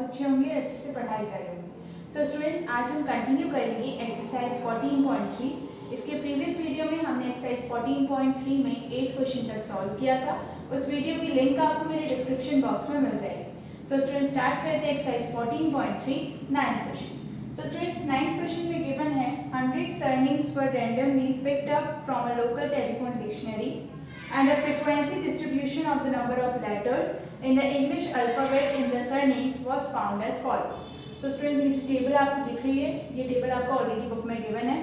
अच्छे होंगे और अच्छे से पढ़ाई कर रहे होंगे। सो स्टूडेंट्स, आज हम कंटिन्यू करेंगे एक्सरसाइज 14.3। इसके प्रीवियस वीडियो में हमने एक्सरसाइज 14.3 में 8 क्वेश्चन तक सॉल्व किया था। उस वीडियो की लिंक आपको मेरे डिस्क्रिप्शन बॉक्स में मिल जाएगी। सो स्टूडेंट्स, स्टार्ट करते हैं exercise 14.3 9th question. So students, 9th question में गिवन है 100 surnames were randomly picked up from a local telephone dictionary and a frequency distribution of the number of letters in the English alphabet in the surnames was found as follows. So students, ये जो table आपको दिख रही है, ये table आपको already book में given है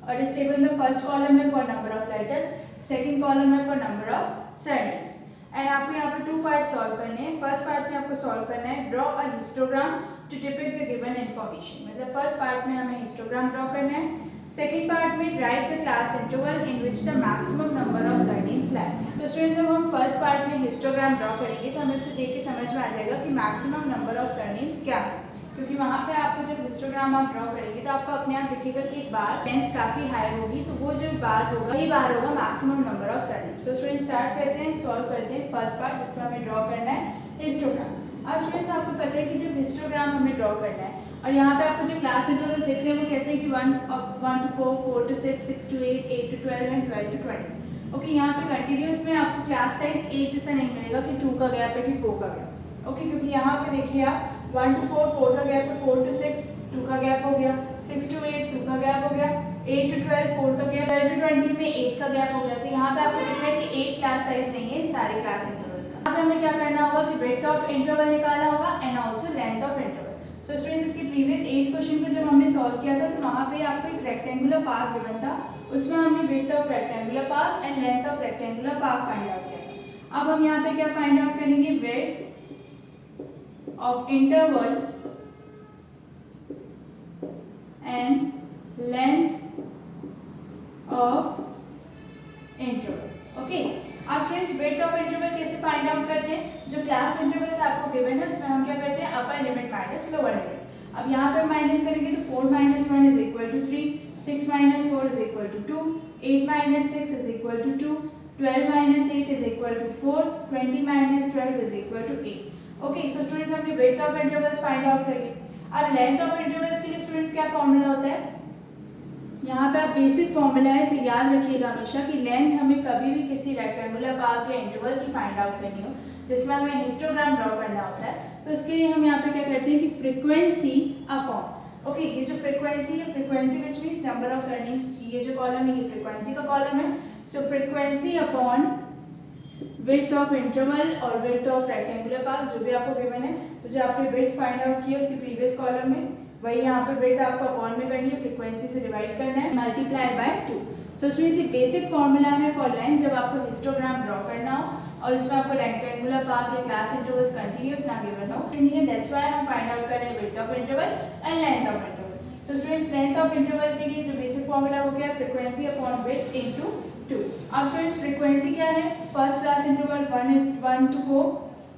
और इस टेबल में फर्स्ट कॉलम है for number of letters, second column है for number of surnames. And आपको यहाँ पे 2 पार्ट सॉल्व करने हैं। फर्स्ट पार्ट में आपको सॉल्व करना है draw a histogram to depict the given information. मतलब फर्स्ट पार्ट में हमें हिस्टोग्राम ड्रॉ करना है। सेकंड पार्ट में write the class interval in which the maximum number of surnames lie. तो स्टूडेंट्स, जब हम फर्स्ट पार्ट में हिस्टोग्राम ड्रॉ करेंगे तो हमें उससे देख के समझ में आ जाएगा कि मैक्सिमम नंबर ऑफ सरनेम्स क्या है, क्योंकि वहाँ पे आपको जब हिस्टोग्राम आप ड्रॉ करेंगे तो आपको अपने आप दिखेगा कि एक बार लेंथ काफ़ी हाई होगी, तो वो जो बार होगा वही बार होगा maximum number of surnames. So students, start करते हैं, सॉल्व करते हैं फर्स्ट पार्ट जिसमें हमें ड्रॉ करना है हिस्टोग्राम। अब स्टूडेंट्स, आपको पता है कि जब हिस्टोग्राम हमें ड्रॉ करना है और यहाँ पे आपको जो क्लास इंटरवल्स देख रहे हैं वो कैसे हैं कि 1 to 4, 4 to 6, 6 to 8, 8 to 12 and 12 to 20। Okay, यहाँ पे कंटिन्यूस में आपको क्लास साइज 8 जैसा नहीं मिलेगा कि 2 का गैप है कि 4 का गैप। ओके, क्योंकि यहाँ पे देखिए आप 1 to 4, 4 का गैप है, 4 to 6, 2 का गैप हो गया, 6 to 8, 2 का गैप हो गया, 8 to 12, 4 का गैप, 12 to 20 में 8 का गैप हो गया। तो यहाँ पे आपको दिख रहा है कि 8 क्लास साइज नहीं है इन सारे क्लास इंटरवल्स का। यहाँ पे हमें क्या करना होगा कि विड्थ ऑफ इंटरवल निकालना होगा and also length of interval. So students, इसके प्रीवियस 8 क्वेश्चन को जब हमने सॉल्व किया था तो वहाँ पे आपको एक रेक्टेंगुलर पाथ गिवन था, उसमें हमने width of rectangular path and length of rectangular path find out किया था। अब हम यहाँ पे क्या फाइंड आउट करेंगे, width of interval and length of interval। Okay, अब स्टूडेंट्स विड्थ ऑफ इंटरवल कैसे फाइंड आउट करते हैं? जो क्लास इंटरवल्स आपको गिवन है उसमें हम क्या करते हैं, upper limit minus lower limit. अब यहाँ पे माइनस करेंगे तो 4 - 1 is equal to 3, 6 - 4 is equal to 2, 8 - 6 is equal to 2, 12 - 8 is equal to 4, 20 - 12 is equal to 8। Okay, so students, हमने width of intervals find out कर लिए। अब लेंथ ऑफ इंटरवल्स के लिए स्टूडेंट्स क्या फॉर्मूला होता है? यहाँ पे आप बेसिक फॉर्मूला है, इसे याद रखिएगा हमेशा कि लेंथ हमें कभी भी किसी रेक्टेंगुलर पाथ या इंटरवल की फाइंड आउट करनी हो जिसमें हमें हिस्टोग्राम ड्रॉ करना होता है, तो इसके लिए हम यहाँ पे क्या करते हैं कि फ्रीक्वेंसी अपॉन, ओके, ये जो फ्रीक्वेंसी है, frequency which means number of surnames, ये जो कॉलम है ये फ्रीक्वेंसी का कॉलम है। So frequency upon width of interval और विड्थ ऑफ रेक्टेंगुलर पाथ जो भी आपको गिवन है, तो जो आपने विड्थ फाइंड आउट की है उसके प्रीवियस कॉलम में वही यहाँ पे विड्थ आपको अपॉन में करनी है, फ्रीक्वेंसी से डिवाइड करना है, मल्टीप्लाई बाय 2। सो स्टूडेंट्स, ये बेसिक फॉर्मूला है फॉर लेंथ जब आपको हिस्टोग्राम ड्रॉ करना हो और उसमें आपको रेक्टेंगुलर पाथ या क्लास इंटरवल्स कंटिन्यूअस ना गिवन हो, दैट्स व्हाई हम फाइंड आउट कर रहे हैं width of interval and length of interval. So students, length of interval के लिए जो बेसिक फॉर्मूला हो गया फ्रीक्वेंसी अपॉन विड्थ इनटू 2। अब स्टूडेंट्स, फ्रीक्वेंसी क्या है? First class interval 1 to 4,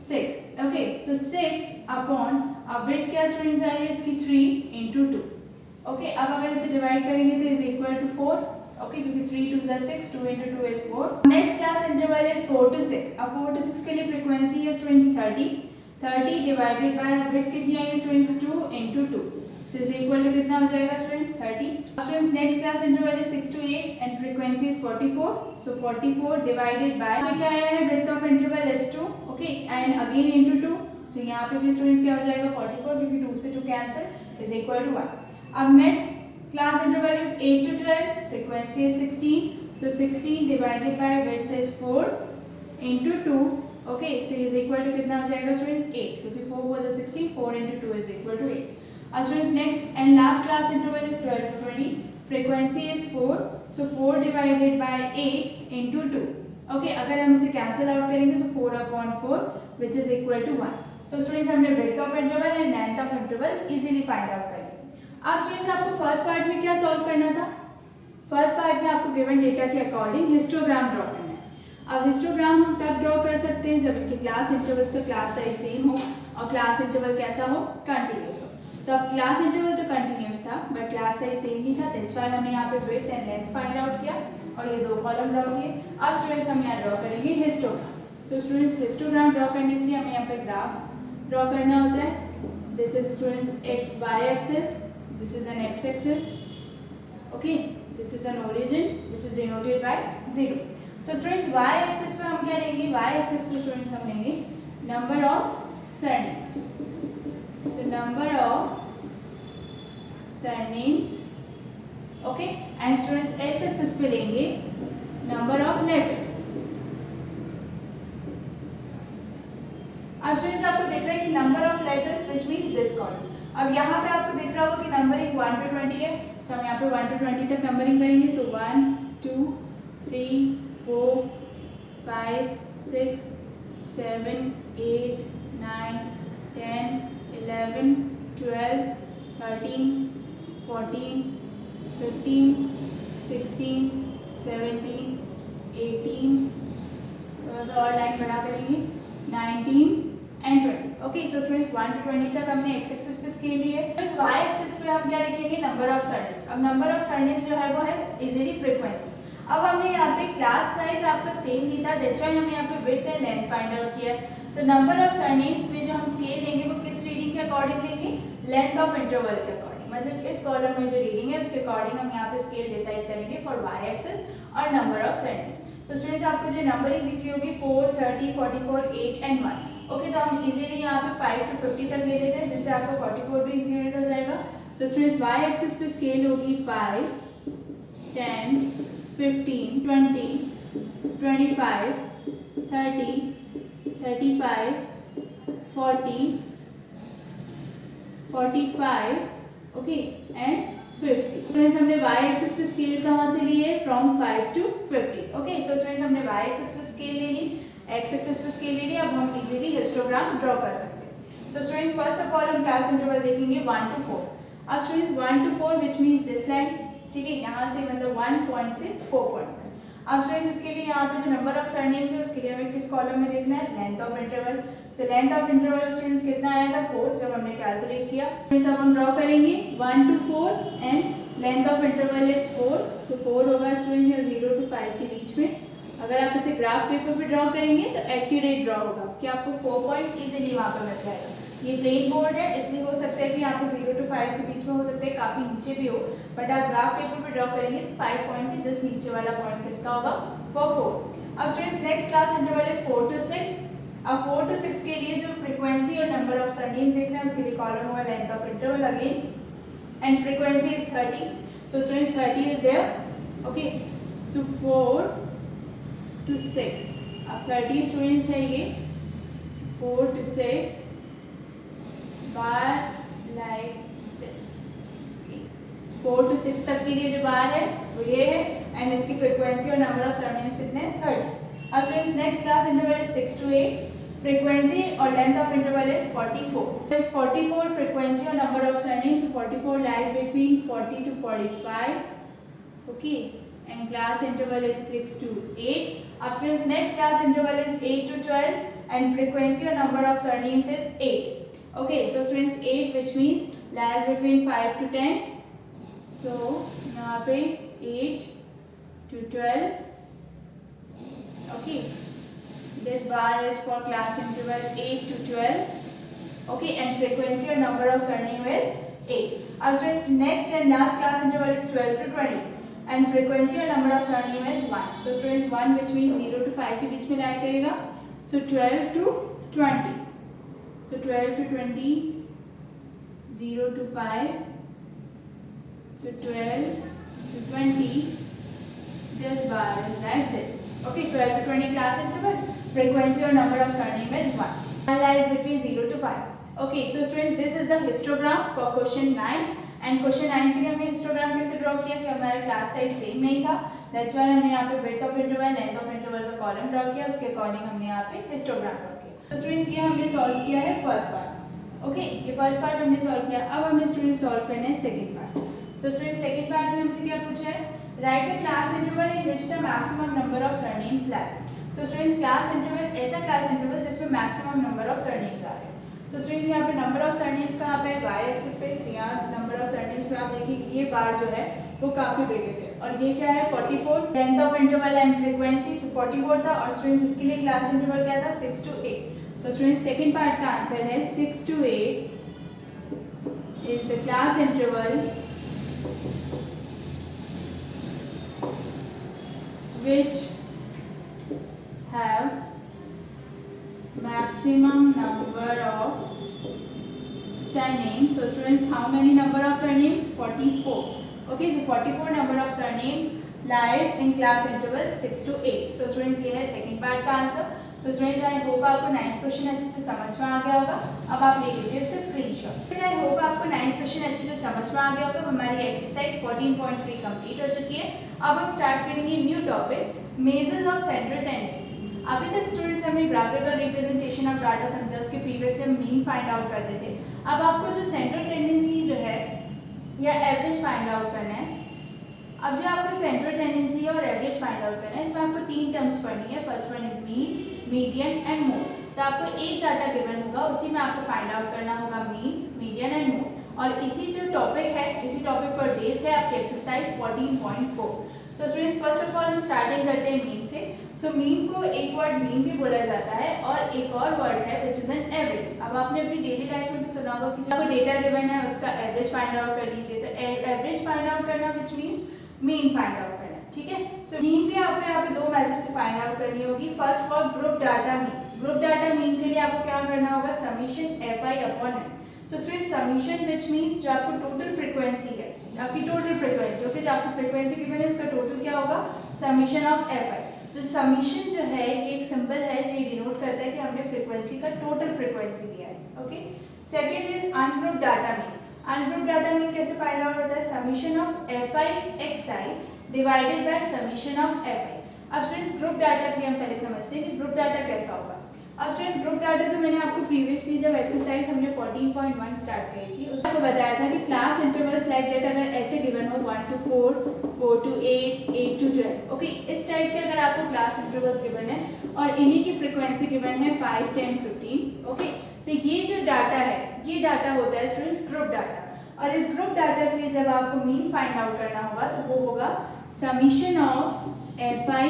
6। Okay, so 6 upon, अब विड्थ क्या स्टूडेंट्स आई है इसकी 3 into 2। ओके, अब अगर इसे डिवाइड करेंगे तो इज इक्वल टू 4। ओके, क्योंकि 3 2 is 6, 2 into 2 is 4। Next class interval is 4 to 6। अब 4 to 6 के लिए फ्रीक्वेंसी है स्टूडेंट्स 30 डिवाइडेड बाय विड्थ कितनी आई है students 2 into 2, so is equal to कितना हो जाएगा students 30। Students, next class interval is 6 to 8 and frequency is 44, so 44 divided by क्या आया है, width of interval is 2, okay, and again into 2, सो यहाँ पे भी स्टूडेंट्स क्या हो जाएगा 44, क्योंकि 2 से 2 कैंसिल, इज इक्वल टू 1। अब next class interval is 8 to 12, frequency is 16, so 16 divided by width is 4 into 2, okay, so is equal to कितना हो जाएगा स्टूडेंट्स 8, क्योंकि 4 was a 16, 4 into 2 is equal to 8। अब students, next and last class interval is 12 to 20, frequency is 4, so 4 divided by 8 into 2। Okay, अगर हम इसे cancel out करेंगे तो 4 upon 4 which is equal to 1। So students, हमने width of interval and length of interval easily find out कर लिया। अब students, आपको फर्स्ट पार्ट में क्या सॉल्व करना था? फर्स्ट पार्ट में आपको गिवन डेटा के अकॉर्डिंग हिस्टोग्राम ड्रॉ करना है। अब हिस्टोग्राम हम तब ड्रॉ कर सकते हैं जब इनके क्लास इंटरवल्स का क्लास साइज सेम हो और क्लास इंटरवल कैसा हो, कंटिन्यूस हो। तो अब क्लास इंटरवल तो कंटिन्यूस था बट क्लास साइज सेम ही था, दैट्स व्हाई हमने यहाँ पे width and length find out किया और ये 2 कॉलम ड्रॉ किए। अब स्टूडेंट्स, हम यहाँ ड्रॉ करेंगे histogram. So students, histogram draw करने के लिए हमें यहाँ पे ग्राफ ड्रॉ करना होता है। this is students y axis, this is an x axis. Okay, this is an origin which is denoted by 0. So students y axis पे हम क्या लेंगे, y axis पे students हम लेंगे number of surnames. So number of surnames. Okay, and students x axis पे लेंगे number of letters. अब स्टूडेंट्स आपको दिख रहा है कि number of letters which means this column. अब यहाँ पे आपको दिख रहा होगा कि नंबरिंग 1 to 20 है. सो हम यहाँ पे 1 to 20 तक नंबरिंग करेंगे. सो 1 2 3 4 5 6 7 8 9 10 11 12 13 14 15 16 17 18. थोड़ा सा और लाइन बढ़ा करेंगे 19 and 20. Okay, so students 1 to 20 तक हमने एक्स एक्सिस पे स्केल लिए. स्टूडेंट्स वाई एक्सिस पे हम क्या लिखेंगे, नंबर ऑफ सरनेम्स. अब नंबर ऑफ सरनेम्स जो है वो है इजीली फ्रीक्वेंसी. अब हमने यहाँ पे क्लास साइज आपका सेम नहीं था, दैट्स व्हाई हमने यहाँ पे width and length find out किया. तो नंबर ऑफ सरनेम्स पे जो हम स्केल लेंगे वो किस रीडिंग के अकॉर्डिंग लेंगे, लेंथ ऑफ इंटरवल के अकॉर्डिंग. मतलब इस कॉलम में जो रीडिंग है उसके अकॉर्डिंग हम यहाँ पे स्केल डिसाइड करेंगे फॉर वाई एक्सिस और number of surnames. So students आपको जो नंबरिंग दिख रही होगी 4 30 44 8 एंड 1. ओके, तो हम इजीली यहाँ पे 5 to 50 तक ले लेते हैं जिससे आपको 44 भी इंक्लूडेड हो जाएगा. सो स्टूडेंट्स वाई एक्सिस पे स्केल होगी 5 10 15 20 25 30 35 40 45. Okay, and 50. स्टूडेंट्स हमने वाई एक्सिस पे स्केल कहाँ से लिए, from 5 to 50. Okay, so students हमने वाई एक्सिस पे स्केल ले ली, एक्स एक्सिस पे स्केल ले ली. अब हम इजीली हिस्टोग्राम ड्रॉ कर सकते हैं. So students first of all हम क्लास इंटरवल देखेंगे 1 to 4. अब students 1 to 4 which means this line. ठीक है, यहाँ से मतलब 1 पॉइंट से 4 पॉइंट. अब स्टूडेंट्स इसके लिए यहाँ पे जो नंबर ऑफ सरनेम्स है उसके लिए हमें किस कॉलम में देखना है, length of interval. So length of interval students कितना आया था 4 जब हमने कैलकुलेट किया. तो सब हम ड्रॉ करेंगे 1 to 4 and length of interval is 4. सो 4 होगा स्टूडेंट्स यहाँ 0 to 5 के बीच में. अगर आप इसे ग्राफ पेपर पे ड्रॉ करेंगे तो एक्यूरेट ड्रॉ होगा कि आपको 4 पॉइंट इजीली वहाँ पे बच जाएगा. ये प्लेन बोर्ड है इसलिए हो सकता है कि यहाँ पे 0 to 5 के बीच में हो सकता है, काफ़ी नीचे भी हो, बट आप ग्राफ पेपर पे ड्रॉ करेंगे तो 5 पॉइंट के जस्ट नीचे वाला पॉइंट किसका होगा, 4. अब students next class interval is 4 to 6. अब 4 to 6 के लिए जो फ्रीक्वेंसी और नंबर ऑफ सरनेम देखना है उसके लिए कॉलम होगा length of interval again and frequency is 30. So students 30 is there. Okay, so 4 to 6. अब 30 स्टूडेंट्स है ये 4 to 6 bar like this. 4 to 6 तक के लिए जो बार है वो ये है एंड इसकी फ्रीक्वेंसी और नंबर ऑफ सरनेम्स कितने हैं 30. अब students next class interval is 6 to 8. Frequency और length of interval is 44. So is 44 frequency और number of surnames. 44 lies between 40 to 45. Okay, and class interval is 6 to 8. Up students next class interval is 8 to 12 and frequency or number of surnames is 8. Okay, so students 8 which means lies between 5 to 10. So यहाँ पे 8 to 12. Okay, this bar is for class interval 8 to 12. Okay, and frequency or number of surname is 8. Up students next and last class interval is 12 to 20. And frequency और number of surname is 1. So students 1 which means 0 to 5 के बीच में लाया करेगा. सो 12 to 20. So 12 to 20 0 to 5. So 12 to 20 this bar is like this. Okay, 12 to 20 class interval. Frequency or number of surname is 1. And lies between 0 to 5. Okay, so students this is the histogram for question 9. And question 9 के लिए हमने histogram कैसे draw किया कि हमारा class size same नहीं था, that's why हमने यहाँ पे breadth of interval length of interval का कॉलम ड्रॉ किया, उसके अकॉर्डिंग हमने यहाँ पे हिस्टोग्राम ड्रॉ किया. तो स्टूडेंट्स ये हमने सॉल्व किया है फर्स्ट पार्ट. ओके, ये फर्स्ट पार्ट हमने सॉल्व किया. अब हमें स्टूडेंट्स सॉल्व करना है second part. So students second part में हमसे क्या पूछा है, right the class interval in which the maximum number of surnames lie. So students class interval ऐसा क्लास इंटरवल जिसमें मैक्सिमम नंबर ऑफ सरनेम्स आ रहे हैं. सो स्टूडेंट्स यहाँ पे नंबर ऑफ सरनेम्स कहाँ पे है, वाई एक्सिस पे. यहाँ नंबर ऑफ सरनेम्स पे आप देखिए ये बार जो है वो काफी बिग है और ये क्या है 44. Length of interval and frequency 44 था और स्टूडेंट्स इसके लिए क्लास इंटरवल क्या था 6 to 8. So students second part का आंसर है 6 to 8 is the class interval which have maximum number of surnames. So students, how many number of surnames? 44. Okay, so 44 number of surnames lies in class interval 6 to 8. So students, ये है second part का answer. So students, I hope आपको 9th question अच्छे से समझ में आ गया होगा. अब आप ले लीजिए इसका स्क्रीनशॉट. I hope आपको 9th क्वेश्चन अच्छे से समझ में आ गया होगा. हमारी एक्सरसाइज 14.3 कंप्लीट हो चुकी है. अब हम स्टार्ट करेंगे new topic, measures of central tendency. अभी तक स्टूडेंट्स हमने ग्राफिकल रिप्रेजेंटेशन ऑफ डाटा समझा, उसके प्रीवियसली हम मीन फाइंड आउट करते थे. अब आपको जो सेंट्रल टेंडेंसी जो है या एवरेज फाइंड आउट करना है. अब जो आपको सेंट्रल टेंडेंसी और एवरेज फाइंड आउट करना है, इसमें आपको 3 टर्म्स पढ़नी है. First one is mean, median and mode. तो आपको एक डाटा गिवन होगा, उसी में आपको फाइंड आउट करना होगा मीन, मीडियन एंड मोड. और इसी जो टॉपिक है, इसी टॉपिक पर बेस्ड है आपकी exercise 14.4. So students, first of all हम स्टार्टिंग करते हैं मीन से. सो मीन को एक वर्ड मीन भी बोला जाता है और एक और वर्ड है विच इज एन एवरेज. अब आपने अपनी डेली लाइफ में भी सुना होगा कि जो आपको डेटा गिवन है उसका एवरेज फाइंड आउट कर लीजिए. तो एवरेज फाइंड आउट करना which means mean find out करना. ठीक है. सो मीन भी आपको यहाँ पे 2 मेथड से फाइंड आउट करनी होगी. First for group data mean. Group data mean के लिए आपको क्या करना होगा? Summation fi upon n. So student, summation which means जो आपको टोटल फ्रीक्वेंसी है, आपकी टोटल फ्रीक्वेंसी, ओके, जो आपको फ्रीक्वेंसी गिवन है उसका टोटल क्या होगा? Summation of fi. जो समीशन जो है ये एक सिंबल है जो ये डिनोट करता है कि हमने फ्रीक्वेंसी का टोटल फ्रीक्वेंसी लिया है. Okay. Second is ungroup data mean. Ungroup data mean कैसे फाइंड आउट होता है? Summation of fi xi divided by summation of fi. अब स्टूडेंट्स, ग्रुप डाटा के लिए हम पहले समझते हैं कि ग्रुप डाटा कैसा होगा. अब स्टूडेंट्स, ग्रुप डाटा तो मैंने आपको प्रीवियसली जब एक्सरसाइज हमने 14.1 स्टार्ट करी थी उसमें आपको बताया था कि क्लास इंटरवल्स लाइक दैट अगर ऐसे गिवन हो 1 to 4, 4 to 8, 8 to 12, ओके, इस टाइप के अगर आपको क्लास इंटरवल्स गिवन है और इन्हीं की फ्रीक्वेंसी गिवन है 5, 10, 15, ओके, तो ये जो डाटा है ये डाटा होता है स्टूडेंट्स ग्रुप डाटा. और इस ग्रुप डाटा के लिए जब आपको मीन फाइंड आउट करना होगा तो वो होगा summation of fi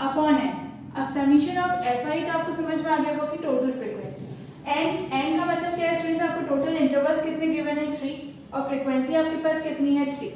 upon n. अब समीशन ऑफ fi तो आपको समझ में आ गया होगा कि टोटल फ्रीक्वेंसी. n का मतलब क्या है स्टूडेंट्स? आपको टोटल इंटरवल्स कितने गिवन है? 3. और फ्रीक्वेंसी आपके पास कितनी है? 3.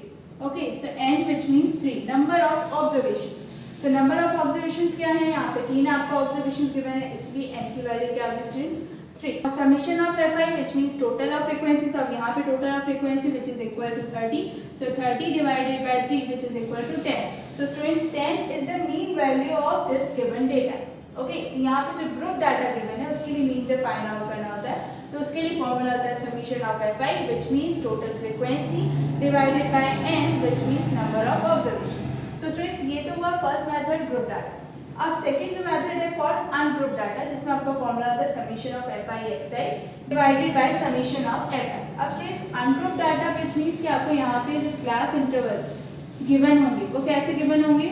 Okay. So n which means 3. Number of observations. So number of observations क्या है? यहाँ पे 3 आपको ऑब्जर्वेशंस गिवन है, इसलिए n की वैल्यू क्या होगी स्टूडेंट्स? 3. और summation of fi which means total of frequency. तो अब यहाँ पे total of frequency which is equal to 30. So 30 divided by 3 which is equal to 10. So students, 10 is the mean value of this given data. Okay, यहाँ पे जो group data given है उसके लिए मीन जब फाइंड आउट करना होता है तो उसके लिए फॉर्मूला होता है summation of fi which means total frequency divided by n which means number of observations. So students, ये तो हुआ फर्स्ट मेथड ग्रुप डाटा. अब सेकंड जो मेथड है फॉर अनग्रुप डाटा, जिसमें आपका फॉर्मूला होता है summation of fi xi divided by summation of fi. अब students, ungroup data which means कि आपको यहाँ पे जो क्लास इंटरवल्स गिवन होंगे वो कैसे गिवन होंगे?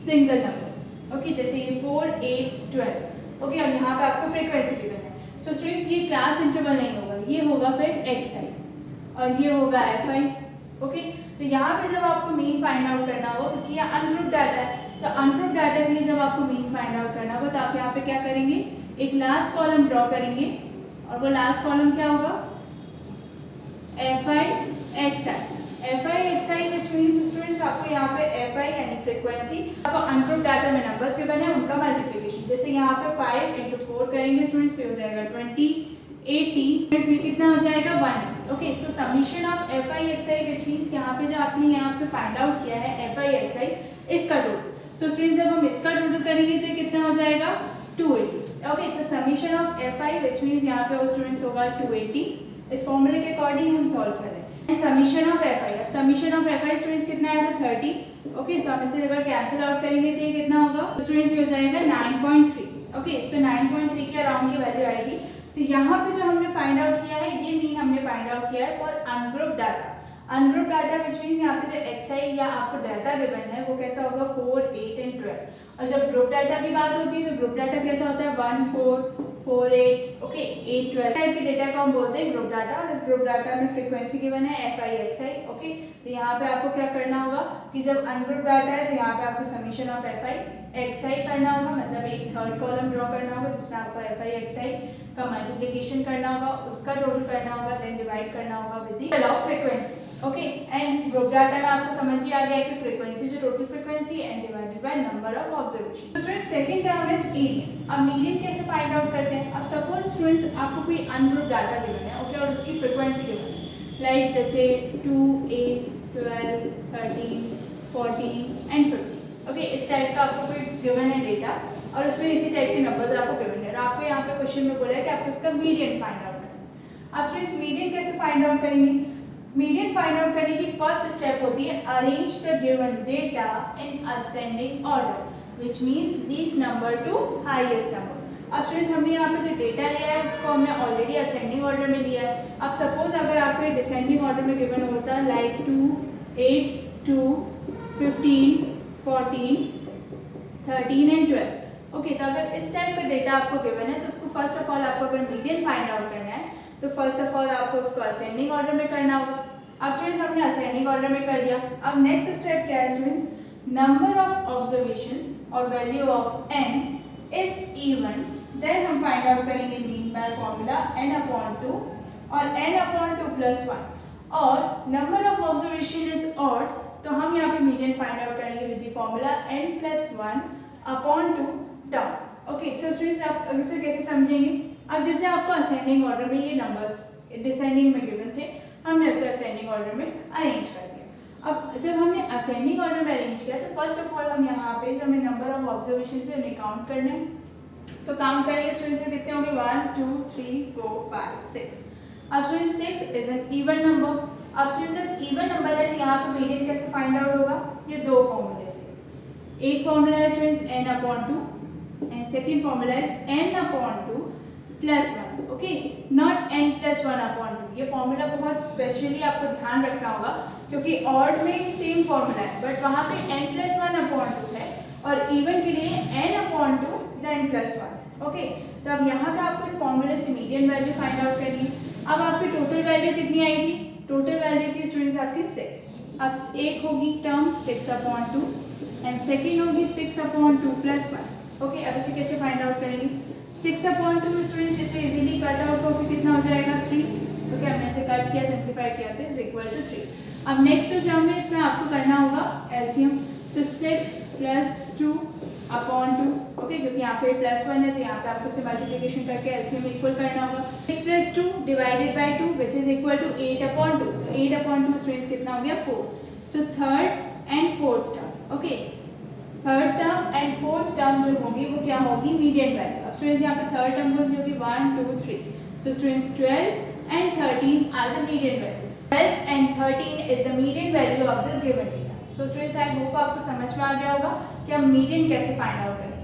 Single number. ओके, जैसे ये 4, 8, 12. ओके, और यहाँ पे आपको फ्रीक्वेंसी गिवन है. सो स्टूडेंट्स, ये क्लास इंटरवल नहीं होगा, ये होगा फिर xi और ये होगा fi. ओके, तो यहाँ पे जब आपको मीन फाइंड आउट करना होगा, क्योंकि ये अनग्रुप डाटा है, तो अनग्रुप डाटा के लिए जब आपको मीन फाइंड आउट करना होगा तो आप यहाँ पे क्या करेंगे? एक लास्ट कॉलम ड्रॉ करेंगे और वो लास्ट कॉलम क्या होगा? fi xi. fi xi which means students आपको यहाँ पे fi यानी फ्रीक्वेंसी, आपको अनग्रुप डाटा में नंबर्स के बने हैं उनका मल्टीप्लिकेशन. जैसे यहाँ पे 5 into 4 करेंगे स्टूडेंट्स, ये हो जाएगा 20, 80, इसलिए कितना हो जाएगा? 1. Okay, so summation of fi xi which means यहाँ पे जो आपने यहाँ पे फाइंड आउट किया है fi xi इसका टोटल. सो स्टूडेंट्स, जब हम इसका टोटल करेंगे तो कितना हो जाएगा? 280. ओके, तो summation of fi which means यहाँ पे वो स्टूडेंट्स होगा 280. इस फॉर्मूले के अकॉर्डिंग हम सॉल्व कर रहे हैं. समीशन ऑफ fi, अब समीशन ऑफ fi स्टूडेंट्स कितना आया था? 30. ओके, सो हम इसे अगर कैंसिल आउट करेंगे तो ये कितना होगा? स्टूडेंट्स ये हो जाएगा 9.3. ओके, सो 9.3 के अराउंड ये वैल्यू आएगी. सो यहाँ पे जो हमने फाइंड आउट किया है ये मीन हमने फाइंड आउट किया है for ungroup data. Ungroup data which means यहाँ पे जो xi या आपको डाटा गिवन है वो कैसा होगा? 4, 8 एंड 12. और जब ग्रुप डाटा की बात होती है तो ग्रुप डाटा कैसा होता है? 1, 4, 4, 8, ओके 8, 12 टाइप के डेटा को हम बोलते हैं ग्रुप डाटा, और इस ग्रुप डाटा में फ्रीक्वेंसी गिवन है FI XI, ओके। तो यहाँ पे आपको क्या करना होगा कि जब अनग्रुप डाटा है तो यहाँ पे आपको समीशन ऑफ FI XI करना होगा, मतलब एक थर्ड कॉलम ड्रॉ करना होगा जिसमें आपको FI XI का मल्टीप्लिकेशन करना होगा, उसका टोटल करना होगा, देन डिवाइड करना होगा with the of frequency, okay. And group data में आपको समझ ही आ गया कि फ्रीक्वेंसी जो total frequency and divided by number of observation. Students second term is median. अब मीडियन कैसे फाइंड आउट करते हैं? अब सपोज स्टूडेंट्स आपको कोई अनग्रुप डाटा गिवन है, ओके, और उसकी फ्रीक्वेंसी गिवन है, लाइक जैसे 2, 8, 12, 13, 14 एंड 15, ओके। इस टाइप का आपको कोई गिवन है डेटा और उसमें इसी टाइप के नंबर्स आपको गिवन है, और आपको यहाँ पे क्वेश्चन में बोला है कि आपको इसका मीडियन फाइंड आउट करना है। अब स्टूडेंट्स मीडियन कैसे फाइंड आउट करेंगे? मीडियन फाइंड आउट करने की फर्स्ट स्टेप होती है arrange the given data in ascending order, which means least number two highest number. अब स्टूडेंट्स हमने यहाँ पे जो डेटा लिया है उसको हमने ऑलरेडी असेंडिंग ऑर्डर में लिया है। अब सपोज अगर आपको डिसेंडिंग ऑर्डर में गिवन होता लाइक 2, 8, 2, 15, 14, 13 एंड 12, ओके। तो अगर इस टाइप का डेटा आपको गिवन है तो उसको फर्स्ट ऑफ ऑल आपको अगर मीडियन फाइंड आउट करना है तो फर्स्ट ऑफ ऑल आपको उसको असेंडिंग ऑर्डर में करना होगा। अब स्टूडेंट्स हमने असेंडिंग ऑर्डर में कर दिया। अब नेक्स्ट स्टेप क्या है स्टूडेंट्स? नंबर ऑफ ऑब्जर्वेशंस और value of n is even, then हम फाइंड आउट करेंगे मीन बाय फॉर्मूला n/2 और n/2 + 1, और number of observation is odd, तो हम यहाँ पे मीडियन फाइंड आउट करेंगे with the formula n+1/2 term, okay. So students आप इसे कैसे समझेंगे? अब जैसे आपको असेंडिंग ऑर्डर में ये नंबर्स डिसेंडिंग में गिवन थे, हमने उसे असेंडिंग ऑर्डर में अरेंज कर दिया। अब जब हमने असेंडिंग ऑर्डर में अरेंज किया तो फर्स्ट ऑफ ऑल हम यहाँ पे जो हमें नंबर ऑफ ऑब्जर्वेशन है उन्हें काउंट करने हैं। सो काउंट करेंगे स्टूडेंट्स कितने होंगे? 1, 2, 3, 4, 5, 6। अब students 6 is an even number. अब स्टूडेंट्स जब इवन नंबर है तो यहाँ पे मीडियन कैसे फाइंड आउट होगा? ये दो फॉर्मूले से। एक फॉर्मूला है students n/2 and second formula is n/2 + 1, okay, not n+1/2। ये फॉर्मूला बहुत स्पेशली आपको ध्यान रखना होगा क्योंकि ऑड में सेम फॉर्मूला है बट वहाँ पे n+1/2 है और इवन के लिए n/2 देन +1, ओके। तो अब यहाँ पे आपको इस फॉर्मूले से मीडियन वैल्यू फाइंड आउट करनी है। अब आपकी टोटल वैल्यू कितनी आएगी? टोटल वैल्यू थी स्टूडेंट्स आपकी 6। अब एक होगी टर्म 6/2 एंड सेकेंड होगी 6/2 + 1, ओके। अब इसे कैसे फाइंड आउट करेंगे? 6/2 स्टूडेंट्स इतना इजीली कट आउट होकर कितना हो जाएगा? 3, ओके। हमने इसे कट किया, सिंप्लीफाई किया तो इज इक्वल टू 3। अब नेक्स्ट जो टर्म है इसमें आपको करना होगा एलसीएम, सो 6 + 2/2, ओके, क्योंकि यहाँ पे +1 है तो यहाँ पे आपको इसे मल्टीप्लिकेशन करके एलसीएम इक्वल करना होगा। 6 + 2 divided by 2 which is equal to 8/2, तो 8/2 स्टूडेंट्स कितना हो गया? 4। So third and fourth term, okay, third term and fourth term जो होगी वो क्या होगी? Median value. अब स्टूडेंट्स यहाँ पे थर्ड टर्म होगी 1, 2, 3, so students 12 and 13 are the median values. 12 and 13 is the median value of this given data. So students I hope आपको समझ में आ गया होगा कि हम मीडियन कैसे फाइंड आउट करेंगे।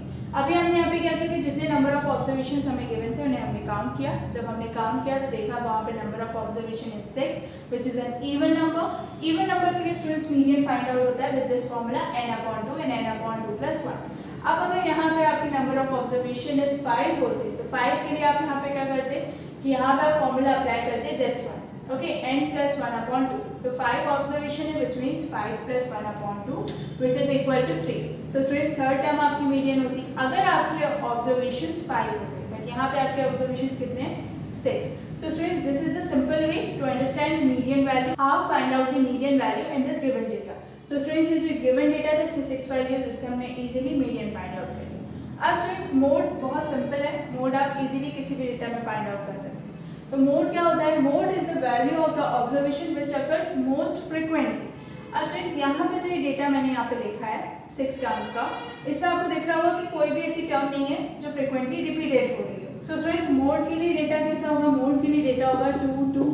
अभी हमने यहाँ पे क्या किया कि जितने नंबर ऑफ ऑब्जर्वेशन हमें गिवन थे उन्हें हमने काउंट किया। जब हमने काउंट किया तो देखा वहाँ पे number of observation is 6 which is an even number. Even number के लिए स्टूडेंट्स मीडियन फाइंड आउट होता है with this formula n/2 and n/2 + 1। अब अगर यहाँ पे आपकी नंबर ऑफ ऑब्जर्वेशन इज 5 होते तो 5 के लिए आप यहाँ पे क्या करते कि यहाँ पे फॉर्मूला अप्लाई करते दिस वन, ओके, n+1/2। तो 5 ऑब्जर्वेशन है which means 5 + 1/2 which is equal to 3। So students third term आपकी मीडियन होती अगर आपके ऑब्जर्वेशन 5 होते, बट यहाँ पे आपके ऑब्जर्वेशन कितने हैं? 6। So students, this is the simple way to understand median value. How find out the median value in this given data. So students, ये जो given data था इसमें 6 values, इसका हमने easily median find out कर लिया। अब students mode बहुत simple है, mode आप easily किसी भी data में find out कर सकते हैं। तो mode क्या होता है? Mode is the value of the observation which occurs most frequently. अब students यहाँ पे जो ये data मैंने यहाँ पे लिखा है 6 terms का, इसमें आपको दिख रहा होगा कि कोई भी ऐसी term नहीं है जो frequently repeated हो रही है। तो स्टूडेंट्स मोड के लिए डेटा कैसा होगा? मोड के लिए डेटा होगा 2, 2,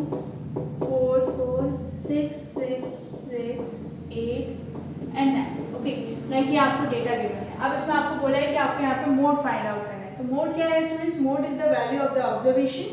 4, 4, 6, 6, 6, 8 एंड 9, ओके। लाइक ये आपको डेटा गिवन है। अब इसमें आपको बोला है कि आपको यहाँ पे मोड फाइंड आउट करना है। तो मोड क्या है students? Mode is the value of the observation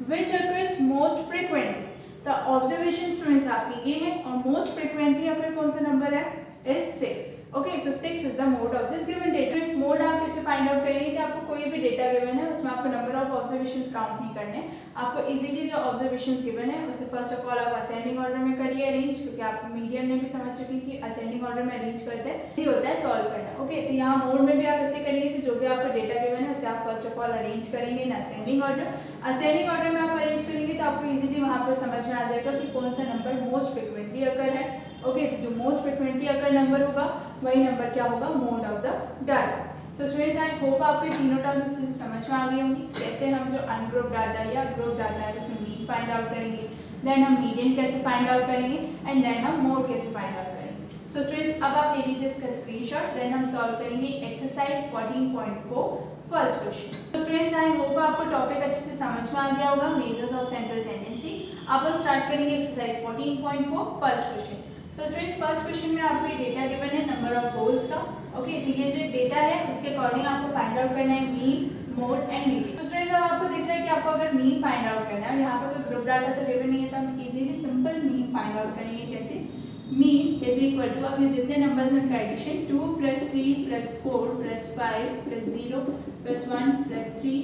which occurs most frequently. The observation students आपकी ये है और मोस्ट फ्रीक्वेंटली अगर कौन सा नंबर है? Is 6, okay, so 6 is the mode of this given data. इस मोड आप कैसे फाइंड आउट करेंगे कि आपको कोई भी डेटा गिवन है उसमें आपको नंबर ऑफ ऑब्जर्वेशंस काउंट नहीं करने। आपको इजीली जो ऑब्जर्वेशंस गिवन है उसे फर्स्ट ऑफ ऑल आप असेंडिंग ऑर्डर में करिए अरेंज, क्योंकि आप मीडियम में भी समझ चुके कि असेंडिंग ऑर्डर में अरेंज करते हैं इजी होता है सॉल्व करना। ओके, तो यहाँ मोड में भी आप ऐसे करेंगे कि जो भी आपका डेटा गिवन है उसे आप फर्स्ट ऑफ ऑल अरेंज करेंगे in ascending order. Ascending order में आप अरेंज करेंगे तो आपको इजीली वहाँ पर समझ में आ जाएगा कि कौन सा नंबर मोस्ट फ्रिक्वेंटली अकर है। ओके, तो जो मोस्ट फ्रिक्वेंटली अकर नंबर होगा वही नंबर क्या होगा, mode of the data. So students I hope आपको तीनों टर्म्स अच्छे से समझ में आ गई होंगी। कैसे हम जो अनग्रुप डाटा या ग्रुप डाटा है उसमें मीन फाइंड आउट करेंगे, देन हम मीडियन कैसे फाइंड आउट करेंगे एंड देन हम मोड कैसे फाइंड आउट करेंगे। सो स्टूडेंट्स अब आप ले लीजिए इसका स्क्रीनशॉट, देन हम सॉल्व करेंगे एक्सरसाइज 14.4 फर्स्ट क्वेश्चन। तो स्टूडेंट्स आई होप आपको टॉपिक अच्छे से समझ में आ गया होगा, मेजर्स ऑफ सेंट्रल टेंडेंसी। अब हम स्टार्ट करेंगे exercise 14.4 first question. So students first question में आपको ये डेटा गिवन है नंबर ऑफ होल्स का। ओके, तो ये जो डेटा है उसके अकॉर्डिंग आपको फाइंड आउट करना है मीन, मोड एंड मीडियन। तो स्टूडेंट्स अब आपको दिख रहा है कि आपको अगर मीन फाइंड आउट करना है और यहाँ पर कोई ग्रुप डाटा तो गिवन नहीं है, तो हम easily simple mean find out करेंगे। कैसे, मीन इज इक्वल टू अब ये जितने नंबर्स हैं उनका एडिशन 2 + 3 + 4 + 5 + 0 + 1 + 3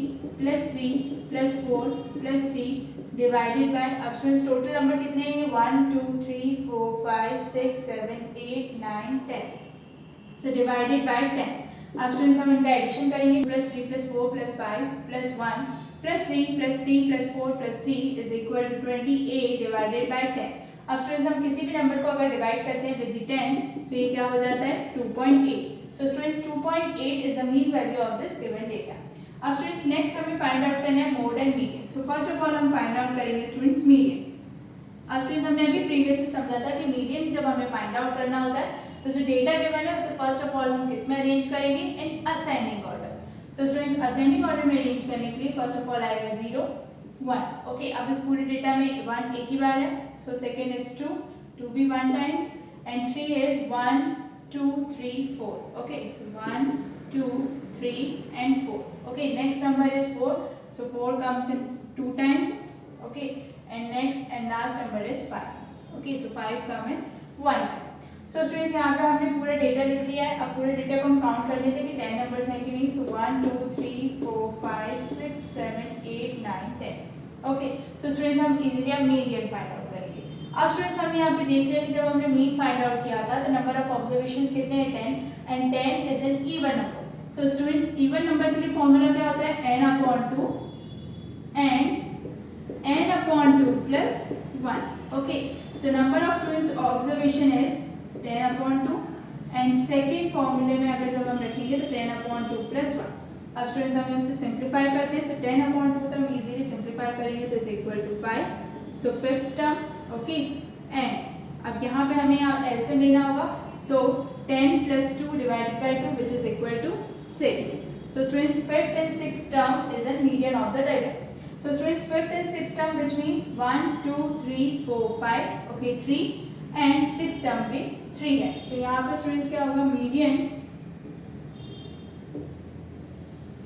+ 4 + 3 डिवाइडेड बाय, अब स्टूडेंट्स टोटल नंबर कितने हैं 1 2 3 4 5 6 7 8 9 10, सो डिवाइडेड बाय 10। अब स्टूडेंट्स हम इनका एडिशन करेंगे +3 + 4 + 5 + 1 + 3 + 3 + 4 + 3 is equal to 28 divided by 10। अब स्टूडेंट्स हम किसी भी नंबर को अगर डिवाइड करते हैं विद 10, सो ये क्या हो जाता है 2.8। So students 2.8 is the mean value of this given data. अब स्टूडेंट्स नेक्स्ट हमें फाइंड आउट करना है mode and median. So first of all हम फाइंड आउट करेंगे स्टूडेंट्स मीडियन। अब स्टूडेंट्स हमने अभी प्रीवियसली समझा था कि मीडियन जब हमें फाइंड आउट करना होता है तो जो डेटा गिवन है उसे फर्स्ट ऑफ ऑल हम किस में अरेंज करेंगे, in ascending order. So students ascending order में अरेंज करने के लिए फर्स्ट ऑफ ऑल आएगा 0 1। ओके, अब इस पूरे डेटा में 1 एक ही बार है, सो सेकंड इज 2 2 भी 1 times and 3 is 1 2 3 4। Okay, so 1 2 3 and 4. Okay, next number is 4, so 4 comes in 2 times. Okay, and next and last number is 5. Okay, so 5 come in 1 time. So students यहाँ पे हमने पूरा data लिख लिया है। अब पूरे डेटा को हम काउंट कर लेते हैं कि 10 नंबर्स हैं कि नहीं। सो 1 2 3 4 5 6 7 8 9 10। ओके, सो स्टूडेंट्स हम इजीली अब मीडियन फाइंड आउट करेंगे। अब स्टूडेंट्स हम यहाँ पे देख लिया कि जब हमने मीन फाइंड आउट किया था तो नंबर ऑफ ऑब्जर्वेशंस कितने हैं 10 and 10 is an even number. So students even number के लिए फॉर्मूला क्या होता है n/2 and n/2 plus 1. Okay, so number of students observation is 10/2 and second फॉर्मूले में अगर जब हम रखेंगे तो 10/2 plus 1. अब स्टूडेंट्स हम इससे सिंप्लीफाई करते हैं। सो 10/2 तो हम इजीली सिंप्लीफाई करेंगे तो is equal to 5. So fifth term, okay, and अब यहाँ पे हमें एलसीएम लेना होगा। सो 10 plus 2 divided by 2 which is equal to 6. So students fifth and sixth term is a median of the data. So students fifth and sixth term which means 1 2 3 4 5, okay, 3 and sixth term भी 3 है। So यहाँ पर students क्या होगा, median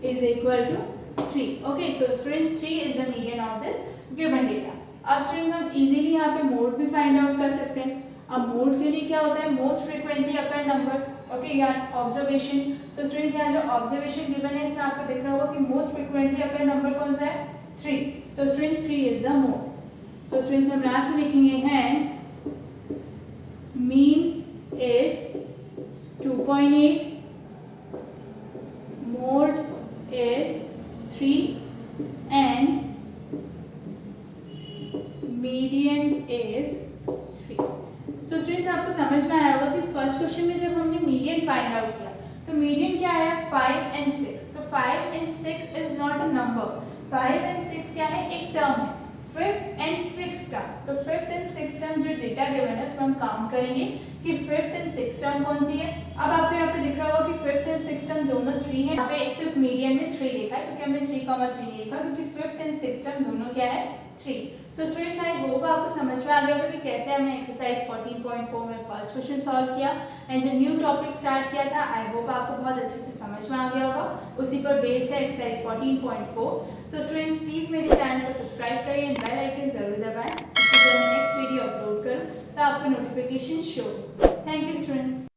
is equal to 3. Okay, so students 3 is the median of this given data. अब students हम easily यहाँ पे mode भी find out कर सकते हैं। अब मोड के लिए क्या होता है, most frequently occur number. Okay, या ऑब्जर्वेशन। सो स्टूडेंट्स यहाँ जो ऑब्जर्वेशन गिवन है इसमें आपको दिख रहा होगा कि मोस्ट फ्रीक्वेंटली अकर नंबर कौन सा है 3। So students 3 is the mode. So students हम लास्ट में लिखेंगे hence mean is 2.8, mode is 3 and median is 3। So students आपको समझ में आया होगा कि इस फर्स्ट क्वेश्चन में जब हमने मीडियन फाइंड आउट किया तो मीडियन क्या है 5 and 6। तो 5 and 6 is not a number, 5 and 6 क्या है, एक टर्म है। फिफ्थ एंड सिक्स्थ टर्म, तो फिफ्थ एंड सिक्स्थ टर्म जो डेटा गिवन है उसमें हम काउंट करेंगे कि फिफ्थ एंड सिक्स्थ टर्म कौन सी है। अब आपको यहाँ पे दिख रहा होगा कि फिफ्थ एंड सिक्स्थ टर्म दोनों 3 है। यहाँ पे सिर्फ मीडियन में 3 लिखा है क्योंकि हमने 3,3 नहीं लिखा, क्योंकि फिफ्थ एंड सिक्स्थ टर्म दोनों क्या है 3। सो स्टूडेंट्स आई होप आपको समझ में आ गया होगा कि कैसे हमने एक्सरसाइज 14.4 में फर्स्ट क्वेश्चन सॉल्व किया एंड जो न्यू टॉपिक स्टार्ट किया था। आई होप आपको बहुत अच्छे से समझ में आ गया होगा, उसी पर बेस्ड है एक्सरसाइज 14.4। सो स्टूडेंट्स प्लीज मेरे चैनल को सब्सक्राइब करें एंड बेल आइकन जरूर दबाएं, ताकि जब मैं नेक्स्ट वीडियो अपलोड करूं तो आपको notification show. Thank you students.